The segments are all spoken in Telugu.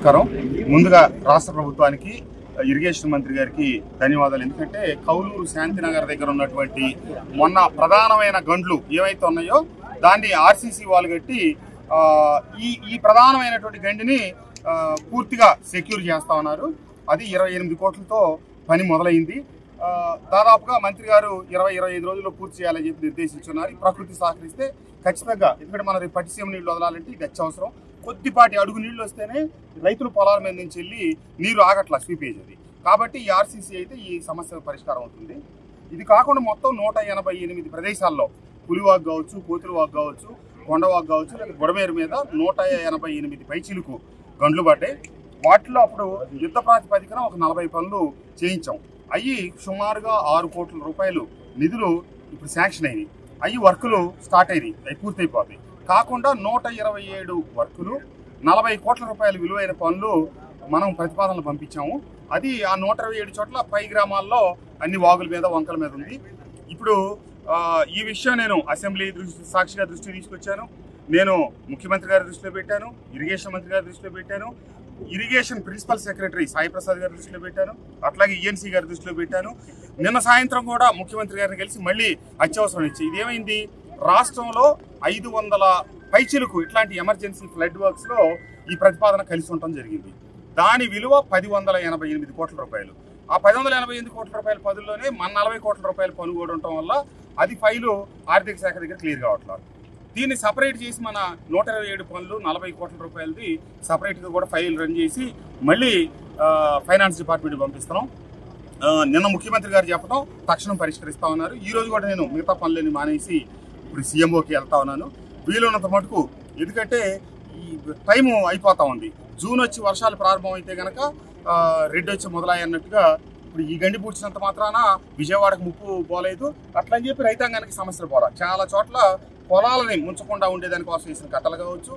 నమస్కారం. ముందుగా రాష్ట్ర ప్రభుత్వానికి ఇరిగేషన్ మంత్రి గారికి ధన్యవాదాలు. ఎందుకంటే కౌలూరు శాంతినగర్ దగ్గర ఉన్నటువంటి మొన్న ప్రధానమైన గండ్లు ఏవైతే ఉన్నాయో దాన్ని ఆర్సీసీ వాళ్ళు కట్టి ఈ ప్రధానమైనటువంటి గండిని పూర్తిగా సెక్యూర్ చేస్తా ఉన్నారు. అది 28 కోట్లతో పని మొదలైంది. దాదాపుగా మంత్రి గారు 20-25 రోజుల్లో పూర్తి చేయాలని చెప్పి నిర్దేశించున్నారు. ప్రకృతి సహకరిస్తే ఖచ్చితంగా, ఎందుకంటే మనం రేపు పట్టిసీమ నీళ్లు వదలాలంటే ఇది అత్యవసరం. కొద్దిపాటి అడుగు నీళ్లు వస్తేనే రైతుల పొలాల మీద నుంచి వెళ్ళి నీరు ఆగట్లా స్వీపేజ్ అది. కాబట్టి ఈ ఆర్సీసీ అయితే ఈ సమస్య పరిష్కారం అవుతుంది. ఇది కాకుండా మొత్తం 188 ప్రదేశాల్లో పులివాగు కావచ్చు, కోతులవాగు కావచ్చు, కొండవాగు కావచ్చు, లేదా బుడమేరు మీద 188 పైచిలుకు గండ్లు పడ్డాయి. వాటిలో అప్పుడు యుద్ధ ప్రాతిపదికన ఒక 40 పనులు చేయించాం. అవి సుమారుగా 6 కోట్ల రూపాయలు నిధులు ఇప్పుడు శాంక్షన్ అయినాయి. అవి వర్కులు స్టార్ట్ అయినాయి, అవి పూర్తయిపోతాయి. కాకుండా 127 వర్కులు 40 కోట్ల రూపాయల విలువైన పనులు మనం ప్రతిపాదనలు పంపించాము. అది ఆ 127 చోట్ల పై గ్రామాల్లో అన్ని వాగుల మీద, వంకల మీద ఉంది. ఇప్పుడు ఈ విషయం నేను అసెంబ్లీ సాక్షిగా దృష్టికి తీసుకొచ్చాను. నేను ముఖ్యమంత్రి గారి దృష్టిలో పెట్టాను, ఇరిగేషన్ మంత్రి గారి దృష్టిలో పెట్టాను, irrigation principal secretary Sai Prasad గారి దృష్టిలో పెట్టాను, అట్లాగే ఈఎన్సీ గారి దృష్టిలో పెట్టాను. నిన్న సాయంత్రం కూడా ముఖ్యమంత్రి గారిని కలిసి మళ్ళీ అత్యవసరం ఇచ్చి ఇదేమైంది, రాష్ట్రంలో 500 పైచిలకు ఇట్లాంటి ఎమర్జెన్సీ ఫ్లడ్ వర్క్స్ లో ఈ ప్రతిపాదన కలిసి ఉండటం జరిగింది. దాని విలువ 1088 కోట్ల రూపాయలు. ఆ 1088 కోట్ల రూపాయల పదుల్లోనే మన 40 కోట్ల రూపాయల పన్ను కూడా ఉండటం వల్ల అది ఫైలు ఆర్థిక శాఖ దగ్గర క్లియర్ కావట్లేదు. దీన్ని సపరేట్ చేసి మన 127 పనులు 40 కోట్ల రూపాయలది సపరేట్గా కూడా ఫైల్ రన్ చేసి మళ్ళీ ఫైనాన్స్ డిపార్ట్మెంట్ పంపిస్తున్నాం. నిన్న ముఖ్యమంత్రి గారు చెప్పడం తక్షణం పరిష్కరిస్తా ఉన్నారు. ఈ రోజు కూడా నేను మిగతా పనులని మానేసి ఇప్పుడు సీఎంఓకి వెళ్తా ఉన్నాను వీలున్నంత మటుకు. ఎందుకంటే ఈ టైము అయిపోతా ఉంది. జూన్ వచ్చి వర్షాలు ప్రారంభం అయితే కనుక రెడ్ వచ్చి మొదలయ్యి అన్నట్టుగా ఇప్పుడు ఈ గండి పూడ్చినంత మాత్రాన విజయవాడకు ముప్పు పోలేదు. అట్లని చెప్పి రైతాంగానికి సమస్యలు పోరా. చాలా చోట్ల పొలాలని ముంచకుండా ఉండేదానికోసం వేసిన కట్టలు కావచ్చు,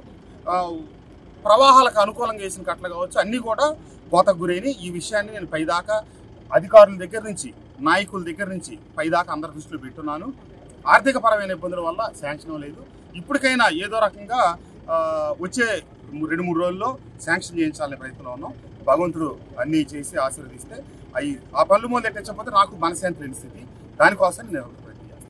ప్రవాహాలకు అనుకూలంగా వేసిన కట్టలు కావచ్చు, అన్నీ కూడా కోతకు గురైన. ఈ విషయాన్ని నేను పైదాకా అధికారుల దగ్గర నుంచి, నాయకుల దగ్గర నుంచి పైదాకా అందరి దృష్టిలో పెట్టున్నాను. ఆర్థిక పరమైన ఇబ్బందుల వల్ల శాంక్షన్ లేదు. ఇప్పటికైనా ఏదో రకంగా వచ్చే 2-3 రోజుల్లో శాంక్షన్ చేయించాలనే ప్రయత్నంలో ఉన్నాం. భగవంతుడు అన్నీ చేసి ఆశీర్వదిస్తే ఆ పనులు మొదలెట్టకపోతే నాకు మనశ్శాంతి లేని స్థితి. దానికోసం నేను